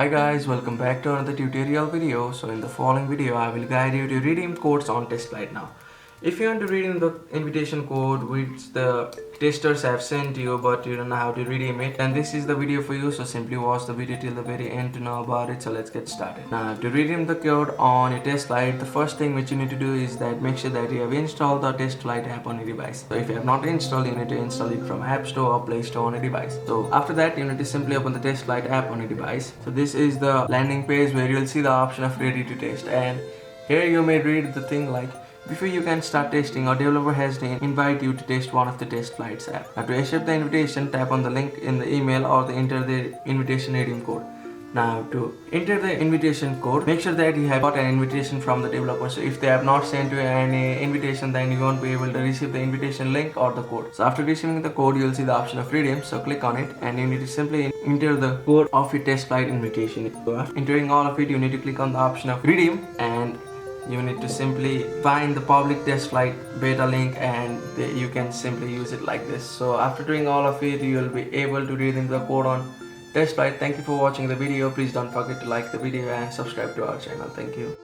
Hi guys, welcome back to another tutorial video. So in the following video, I will guide you to redeem codes on TestFlight now. If you want to redeem the invitation code which the testers have sent you but you don't know how to redeem it, then this is the video for you. So simply watch the video till the very end to know about it. So let's get started. Now to redeem the code on your TestFlight, the first thing which you need to do is that make sure that you have installed the TestFlight app on your device. So if you have not installed, you need to install it from App Store or Play Store on your device. So after that, you need to simply open the TestFlight app on your device. So this is the landing page where you'll see the option of ready to test, and here you may read the thing like, before you can start testing, our developer has to invite you to test one of the TestFlight's app. Now to accept the invitation, tap on the link in the email or enter the invitation redeem code. Now to enter the invitation code, make sure that you have got an invitation from the developer. So if they have not sent you any invitation, then you won't be able to receive the invitation link or the code. So after receiving the code, you'll see the option of redeem. So click on it and you need to simply enter the code of your TestFlight invitation. So after entering all of it, you need to click on the option of redeem and you need to simply find the public TestFlight beta link and you can simply use it like this. So after doing all of it, you will be able to redeem the code on TestFlight. Thank you for watching the video. Please don't forget to like the video and subscribe to our channel. Thank you.